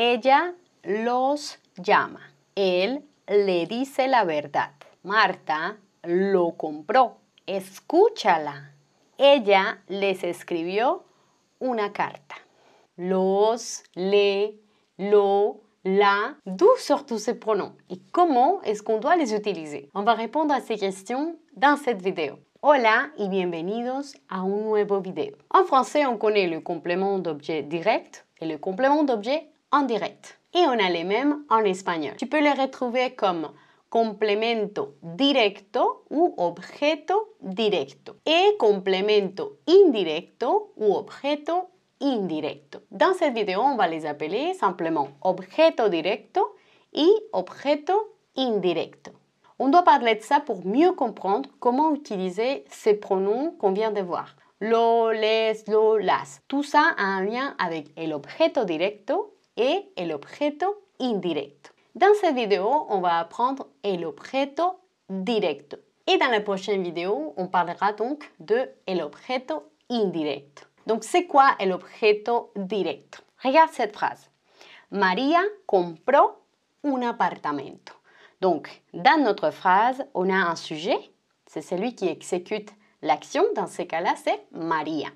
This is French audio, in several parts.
Ella los llama. Él le dice la verdad. Marta lo compró. Escúchala. Ella les escribió una carta. Los, les, lo, la, d'où sortent tous ces pronoms et comment est-ce qu'on doit les utiliser? On va répondre à ces questions dans cette vidéo. Hola y bienvenidos a un nuevo video. En français, on connaît le complément d'objet direct et le complément d'objet indirect. Et on a les mêmes en espagnol. Tu peux les retrouver comme complemento directo u objeto directo et complemento indirecto ou objeto indirecto. Dans cette vidéo, on va les appeler simplement objeto directo y objeto indirecto. On doit parler de ça pour mieux comprendre comment utiliser ces pronoms qu'on vient de voir. Lo, les, lo, las. Tout ça a un lien avec el objeto directo et el objeto indirecto. Dans cette vidéo, on va apprendre el objeto directo. Et dans la prochaine vidéo, on parlera donc de el objeto indirecto. Donc, c'est quoi el objeto directo? Regarde cette phrase. María compró un apartamento. Donc, dans notre phrase, on a un sujet. C'est celui qui exécute l'action. Dans ces cas-là, c'est María.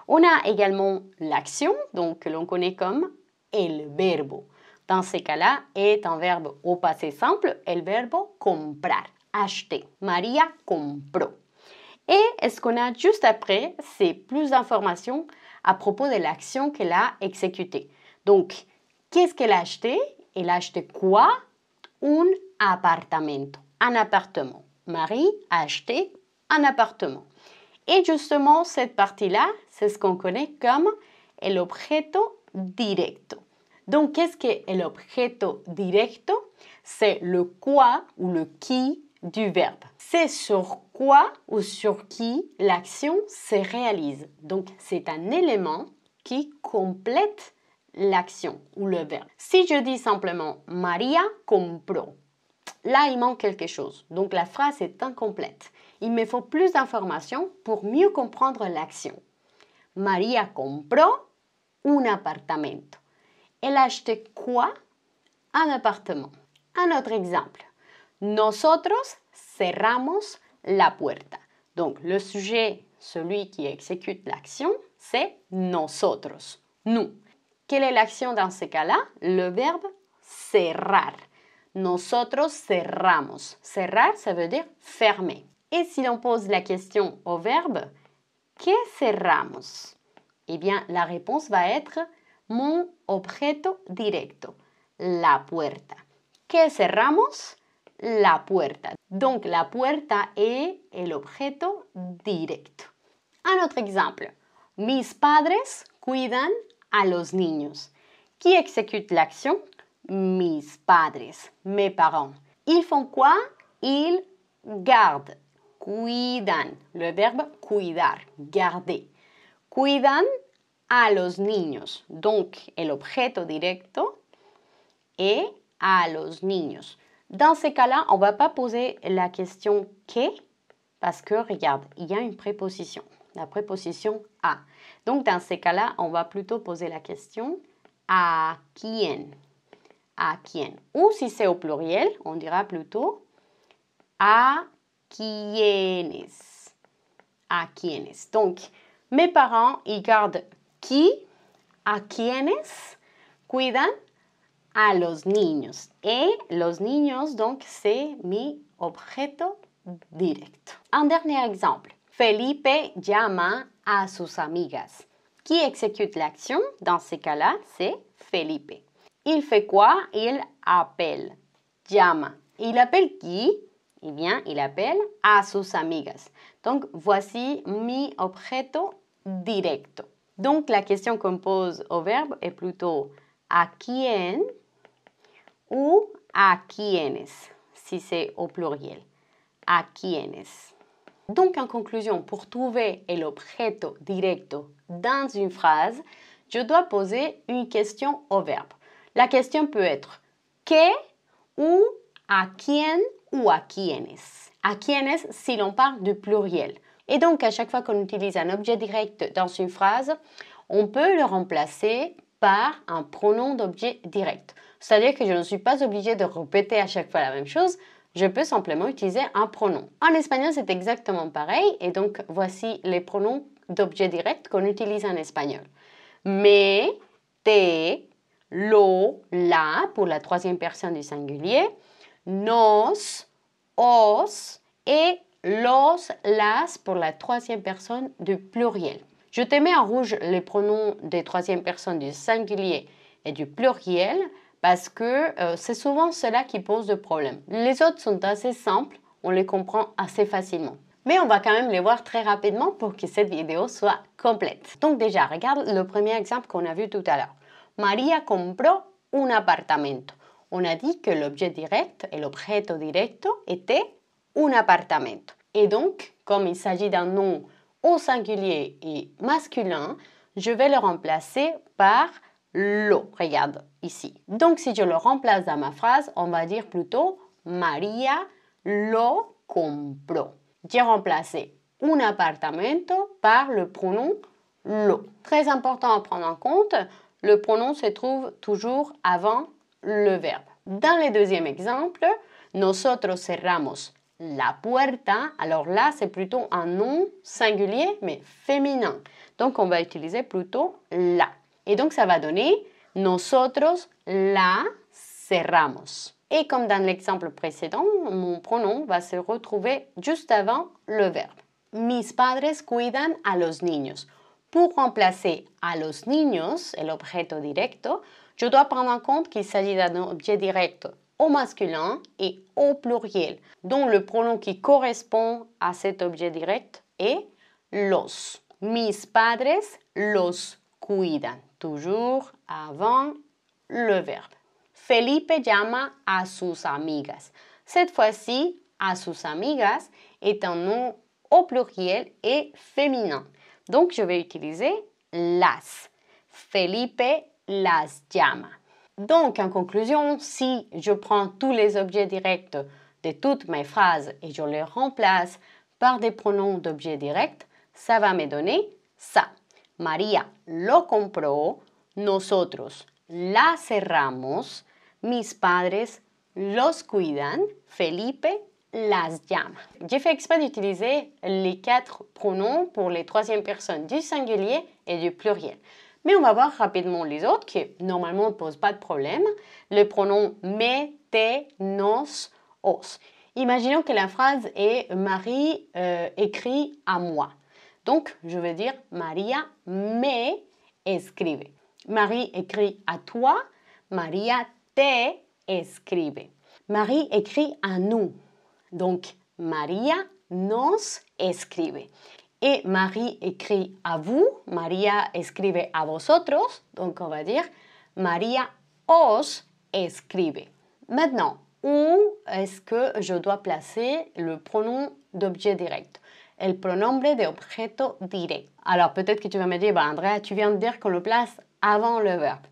On a également l'action, donc que l'on connaît comme el verbo. Dans ces cas-là, est un verbe au passé simple, el verbo comprar, acheter. María compró. Et ce qu'on a juste après, c'est plus d'informations à propos de l'action qu'elle a exécutée. Donc, qu'est-ce qu'elle a acheté? Elle a acheté quoi? Un apartamento, un appartement. Marie a acheté un appartement. Et justement, cette partie-là, c'est ce qu'on connaît comme el objeto directo. Donc, qu'est-ce qu'est el objeto directo? C'est le quoi ou le qui du verbe. C'est sur quoi ou sur qui l'action se réalise. Donc, c'est un élément qui complète l'action ou le verbe. Si je dis simplement María compró, là, il manque quelque chose. Donc, la phrase est incomplète. Il me faut plus d'informations pour mieux comprendre l'action. María compró un apartamento. Elle a acheté quoi? Un appartement. Un autre exemple. Nosotros cerramos la puerta. Donc, le sujet, celui qui exécute l'action, c'est nosotros, nous. Quelle est l'action dans ce cas-là? Le verbe cerrar. Nosotros cerramos. Cerrar, ça veut dire fermer. Et si l'on pose la question au verbe, ¿qué cerramos? Eh bien, la réponse va être mon objeto directo, la puerta. ¿Qué cerramos? La puerta. Donc, la puerta est el objeto directo. Un autre exemple. Mis padres cuidan a los niños. Qui exécute l'action? Mis padres, mes parents. Ils font quoi? Ils gardent, cuidan. Le verbe cuidar, garder. Cuidan a los niños. Donc, el objeto directo est a los niños. Dans ces cas-là, on ne va pas poser la question « que » parce que, regarde, il y a une préposition, la préposition « a ». Donc, dans ces cas-là, on va plutôt poser la question « a quién ». ¿A quién? Ou si c'est au pluriel, on dira plutôt « a quiénes ». ¿A quiénes? Donc, mes parents, ils gardent qui? ¿A quiénes cuidan? A los niños. Et los niños, donc, c'est mi objeto directo. Un dernier exemple. Felipe llama a sus amigas. Qui exécute l'action? Dans ces cas-là, c'est Felipe. Il fait quoi? Il appelle. Llama. Il appelle qui? Eh bien, il appelle a sus amigas. Donc, voici mi objeto directo. Donc, la question qu'on pose au verbe est plutôt ¿a quién? Ou ¿a quiénes? Si c'est au pluriel. ¿A quiénes? Donc, en conclusion, pour trouver el objeto directo dans une phrase, je dois poser une question au verbe. La question peut être ¿qué? Ou ¿a quién? Ou ¿a quiénes? ¿A quiénes? Si l'on parle du pluriel. Et donc, à chaque fois qu'on utilise un objet direct dans une phrase, on peut le remplacer par un pronom d'objet direct. C'est-à-dire que je ne suis pas obligée de répéter à chaque fois la même chose, je peux simplement utiliser un pronom. En espagnol, c'est exactement pareil, et donc voici les pronoms d'objet direct qu'on utilise en espagnol. Me, te, lo, la pour la troisième personne du singulier, nos, os et los, las pour la troisième personne du pluriel. Je te mets en rouge les pronoms des troisième personnes du singulier et du pluriel parce que c'est souvent cela qui pose le problème. Les autres sont assez simples, on les comprend assez facilement. Mais on va quand même les voir très rapidement pour que cette vidéo soit complète. Donc déjà, regarde le premier exemple qu'on a vu tout à l'heure. María compró un apartamento. On a dit que l'objet direct, el objeto directo, était un apartamento. Et donc, comme il s'agit d'un nom au singulier et masculin, je vais le remplacer par lo. Regarde ici. Donc, si je le remplace dans ma phrase, on va dire plutôt María lo compró. J'ai remplacé un apartamento par le pronom lo. Très important à prendre en compte, le pronom se trouve toujours avant le verbe. Dans le deuxième exemple, nosotros cerramos la puerta. Alors là, c'est plutôt un nom singulier, mais féminin. Donc, on va utiliser plutôt la. Et donc, ça va donner nosotros la cerramos. Et comme dans l'exemple précédent, mon pronom va se retrouver juste avant le verbe. Mis padres cuidan a los niños. Pour remplacer a los niños, el objeto directo, je dois prendre en compte qu'il s'agit d'un objet direct au masculin et au pluriel, dont le pronom qui correspond à cet objet direct est los. Mis padres los cuidan. Toujours avant le verbe. Felipe llama a sus amigas. Cette fois-ci, a sus amigas est un nom au pluriel et féminin. Donc, je vais utiliser las. Felipe las llama. Donc, en conclusion, si je prends tous les objets directs de toutes mes phrases et je les remplace par des pronoms d'objets directs, ça va me donner ça. María lo compró, nosotros la cerramos, mis padres los cuidan, Felipe las llama. J'ai fait exprès d'utiliser les 4 pronoms pour les troisième personnes du singulier et du pluriel. Mais on va voir rapidement les autres qui normalement ne posent pas de problème. Le pronom me, te, nos, os. Imaginons que la phrase est Marie écrit à moi. Donc, je vais dire María me escribe. Marie écrit à toi, María te escribe. Marie écrit à nous. Donc, María nos escribe. Et Marie écrit à vous, María escribe a vosotros. Donc, on va dire María os escribe. Maintenant, où est-ce que je dois placer le pronom d'objet direct? El pronombre de objeto direct. Alors, peut-être que tu vas me dire, Andrea, tu viens de dire qu'on le place avant le verbe.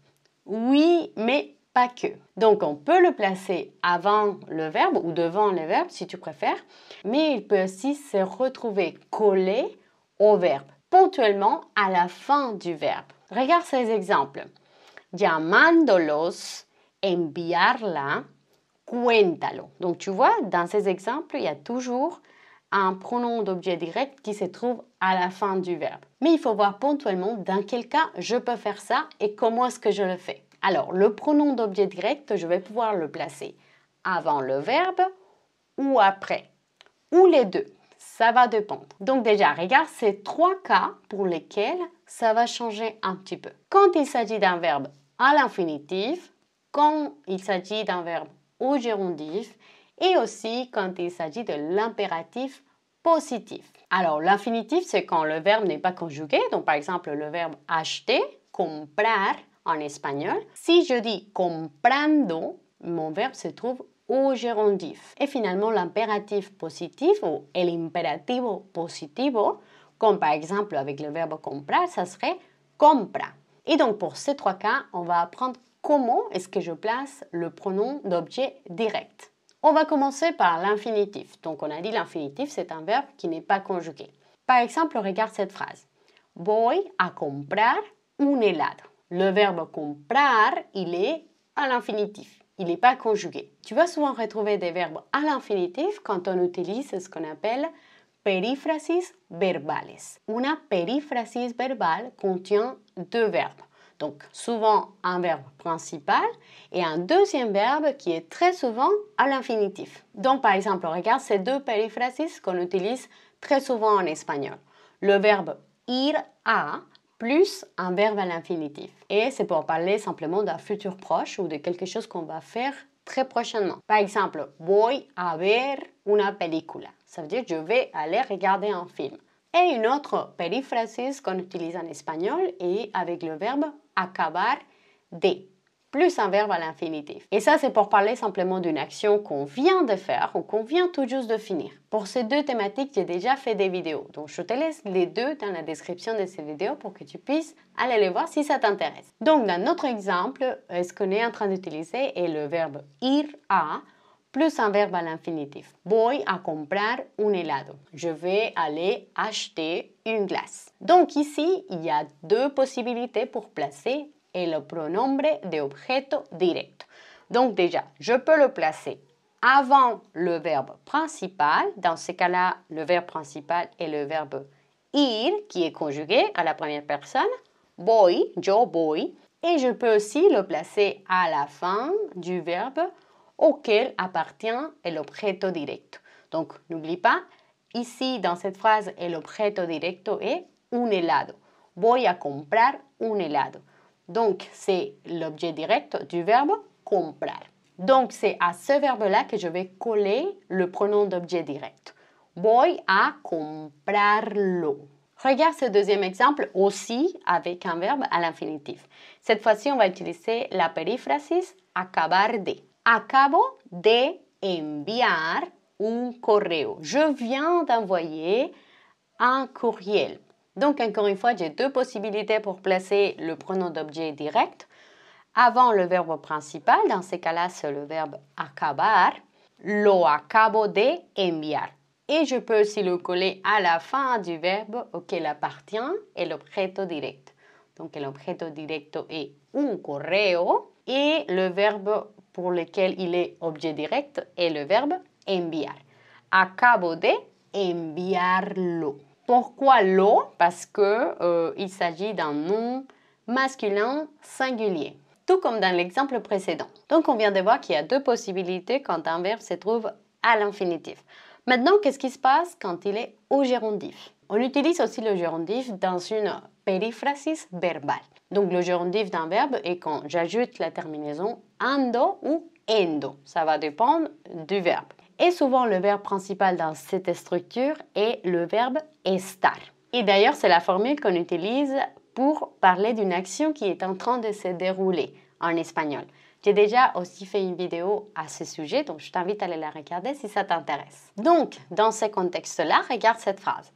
Oui, mais pas que. Donc, on peut le placer avant le verbe ou devant le verbe, si tu préfères, mais il peut aussi se retrouver collé au verbe, ponctuellement à la fin du verbe. Regarde ces exemples. Llamándolos, enviarla, cuéntalo. Donc, tu vois, dans ces exemples, il y a toujours un pronom d'objet direct qui se trouve à la fin du verbe. Mais il faut voir ponctuellement dans quel cas je peux faire ça et comment est-ce que je le fais. Alors, le pronom d'objet direct, je vais pouvoir le placer avant le verbe ou après, ou les deux. Ça va dépendre. Donc déjà, regarde ces 3 cas pour lesquels ça va changer un petit peu. Quand il s'agit d'un verbe à l'infinitif, quand il s'agit d'un verbe au gérondif et aussi quand il s'agit de l'impératif positif. Alors, l'infinitif, c'est quand le verbe n'est pas conjugué. Donc, par exemple, le verbe acheter, comprar en espagnol. Si je dis comprando, mon verbe se trouve au gérondif. Et finalement, l'impératif positif ou el imperativo positivo, comme par exemple avec le verbe comprar, ça serait compra. Et donc, pour ces 3 cas, on va apprendre comment est-ce que je place le pronom d'objet direct. On va commencer par l'infinitif. Donc, on a dit l'infinitif, c'est un verbe qui n'est pas conjugué. Par exemple, regarde cette phrase. Voy a comprar un helado. le verbe comprar, il est à l'infinitif. Il n'est pas conjugué. Tu vas souvent retrouver des verbes à l'infinitif quand on utilise ce qu'on appelle perífrasis verbales. Una perífrasis verbal contient deux verbes. Donc, souvent un verbe principal et un deuxième verbe qui est très souvent à l'infinitif. Donc, par exemple, regarde ces deux périphrases qu'on utilise très souvent en espagnol. Le verbe ir a plus un verbe à l'infinitif. Et c'est pour parler simplement d'un futur proche ou de quelque chose qu'on va faire très prochainement. Par exemple, voy a ver una película. Ça veut dire je vais aller regarder un film. Et une autre périphrase qu'on utilise en espagnol est avec le verbe acabar de, plus un verbe à l'infinitif. Et ça, c'est pour parler simplement d'une action qu'on vient de faire ou qu'on vient tout juste de finir. Pour ces deux thématiques, j'ai déjà fait des vidéos. Donc, je te laisse les deux dans la description de ces vidéos pour que tu puisses aller les voir si ça t'intéresse. Donc, dans notre exemple, ce qu'on est en train d'utiliser est le verbe ir a plus un verbe à l'infinitif. Voy a comprar un helado. Je vais aller acheter une glace. Donc ici, il y a deux possibilités pour placer el pronombre de objeto directo. Donc déjà, je peux le placer avant le verbe principal. Dans ce cas-là, le verbe principal est le verbe ir, qui est conjugué à la première personne. Voy, yo voy. Et je peux aussi le placer à la fin du verbe auquel appartient el objeto directo. Donc, n'oublie pas, ici, dans cette phrase, el objeto directo est un helado. Voy a comprar un helado. Donc, c'est l'objet direct du verbe comprar. Donc, c'est à ce verbe-là que je vais coller le pronom d'objet direct. Voy a comprarlo. Regarde ce deuxième exemple aussi avec un verbe à l'infinitif. Cette fois-ci, on va utiliser la périphrase acabar de. Acabo de enviar un correo. Je viens d'envoyer un courriel. Donc, encore une fois, j'ai deux possibilités pour placer le pronom d'objet direct avant le verbe principal. Dans ces cas-là, c'est le verbe acabar. Lo acabo de enviar. Et je peux aussi le coller à la fin du verbe auquel appartient el objeto directo. Donc, el objeto directo est un correo et le verbe pour lequel il est objet direct est le verbe enviar. Acabo de enviarlo. Pourquoi lo? Parce que il s'agit d'un nom masculin singulier, tout comme dans l'exemple précédent. Donc, on vient de voir qu'il y a deux possibilités quand un verbe se trouve à l'infinitif. Maintenant, qu'est-ce qui se passe quand il est au gérondif? On utilise aussi le gérondif dans une périphrase verbale. Donc, le gérondif d'un verbe est quand j'ajoute la terminaison ando ou endo. Ça va dépendre du verbe. Et souvent, le verbe principal dans cette structure est le verbe estar. Et d'ailleurs, c'est la formule qu'on utilise pour parler d'une action qui est en train de se dérouler en espagnol. J'ai déjà aussi fait une vidéo à ce sujet, donc je t'invite à aller la regarder si ça t'intéresse. Donc, dans ce contexte-là, regarde cette phrase.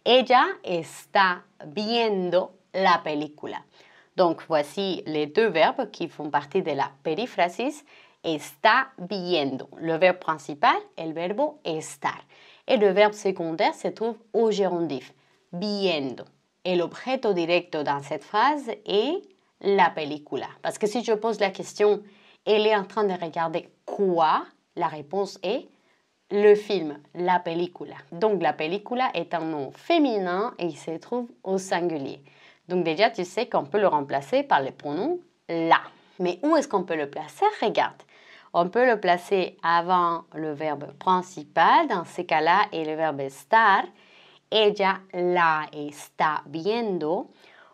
Ella está viendo la película. Donc, voici les deux verbes qui font partie de la périphrase. Está viendo. Le verbe principal est le verbe estar. Et le verbe secondaire se trouve au gérondif. Viendo. Et l'objeto directo dans cette phrase est la película. Parce que si je pose la question, elle est en train de regarder quoi? La réponse est le film, la película. Donc la película est un nom féminin et il se trouve au singulier. Donc déjà, tu sais qu'on peut le remplacer par le pronom la. Mais où est-ce qu'on peut le placer? Regarde. On peut le placer avant le verbe principal. Dans ce cas-là, est le verbe estar. Ella la está viendo.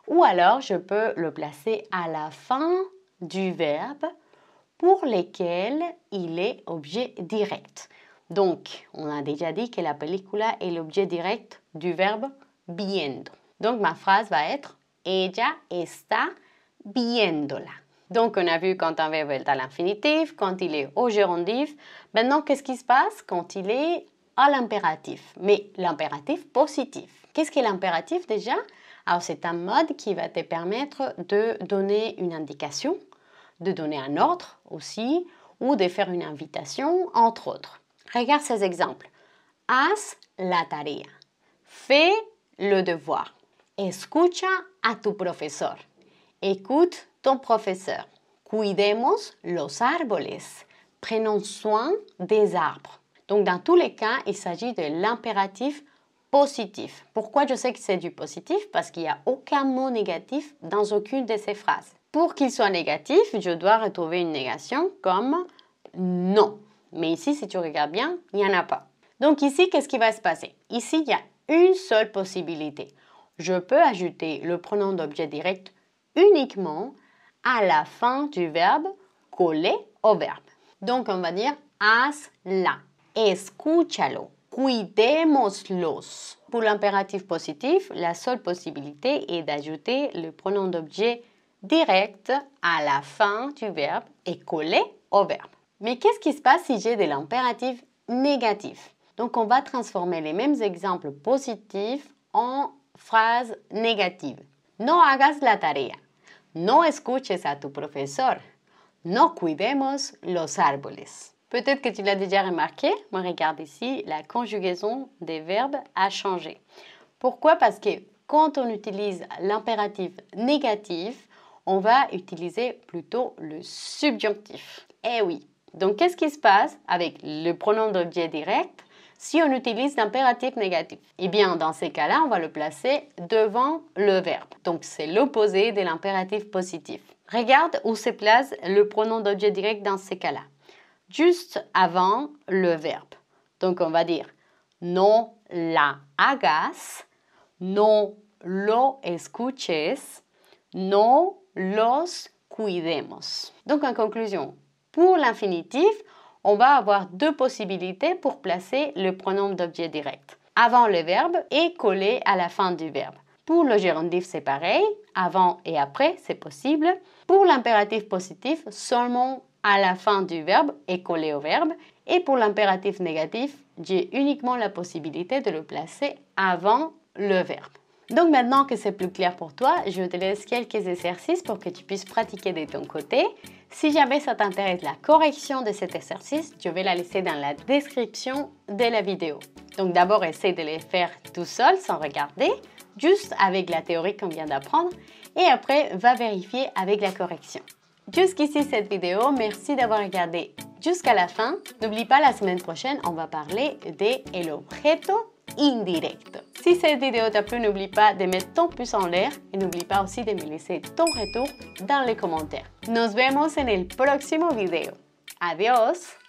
Ou alors, je peux le placer à la fin du verbe pour lequel il est objet direct. Donc, on a déjà dit que la película est l'objet direct du verbe viendo. Donc, ma phrase va être Ella está viéndola. Donc, on a vu quand un verbe est à l'infinitif, quand il est au gérondif. Maintenant, qu'est-ce qui se passe quand il est à l'impératif? Mais l'impératif positif. Qu'est-ce qu'est l'impératif déjà? Alors, c'est un mode qui va te permettre de donner une indication, de donner un ordre aussi, ou de faire une invitation, entre autres. Regarde ces exemples. Haz la tarea. Fais le devoir. Escucha a tu profesor. Écoute ton professeur. Cuidemos los árboles. Prenons soin des arbres. Donc, dans tous les cas, il s'agit de l'impératif positif. Pourquoi je sais que c'est du positif? Parce qu'il n'y a aucun mot négatif dans aucune de ces phrases. Pour qu'il soit négatif, je dois retrouver une négation comme non. Mais ici, si tu regardes bien, il n'y en a pas. Donc ici, qu'est-ce qui va se passer? Ici, il y a une seule possibilité. Je peux ajouter le pronom d'objet direct uniquement à la fin du verbe collé au verbe. Donc, on va dire hazla, escúchalo, cuidémoslos. Pour l'impératif positif, la seule possibilité est d'ajouter le pronom d'objet direct à la fin du verbe et collé au verbe. Mais qu'est-ce qui se passe si j'ai de l'impératif négatif? Donc, on va transformer les mêmes exemples positifs en phrases négatives. No hagas la tarea. No escuches a tu profesor. No cuidemos los árboles. Peut-être que tu l'as déjà remarqué, mais regarde ici, la conjugaison des verbes a changé. Pourquoi? Parce que quand on utilise l'impératif négatif, on va utiliser plutôt le subjonctif. Eh oui! Donc, qu'est-ce qui se passe avec le pronom d'objet direct si on utilise l'impératif négatif? Eh bien, dans ces cas-là, on va le placer devant le verbe. Donc, c'est l'opposé de l'impératif positif. Regarde où se place le pronom d'objet direct dans ces cas-là. Juste avant le verbe. Donc, on va dire no la hagas, no lo escuches, no los cuidemos. Donc, en conclusion, pour l'infinitif, on va avoir deux possibilités pour placer le pronom d'objet direct. Avant le verbe et collé à la fin du verbe. Pour le gérondif, c'est pareil. Avant et après, c'est possible. Pour l'impératif positif, seulement à la fin du verbe et collé au verbe. Et pour l'impératif négatif, j'ai uniquement la possibilité de le placer avant le verbe. Donc maintenant que c'est plus clair pour toi, je te laisse quelques exercices pour que tu puisses pratiquer de ton côté. Si jamais ça t'intéresse la correction de cet exercice, je vais la laisser dans la description de la vidéo. Donc d'abord, essaie de les faire tout seul sans regarder, juste avec la théorie qu'on vient d'apprendre, et après, va vérifier avec la correction. Jusqu'ici cette vidéo, merci d'avoir regardé jusqu'à la fin. N'oublie pas, la semaine prochaine, on va parler de el objeto indirecto. Si cette vidéo t'a plu, n'oublie pas de mettre ton pouce en l'air et n'oublie pas aussi de me laisser ton retour dans les commentaires. Nos vemos en el próximo video. Adiós!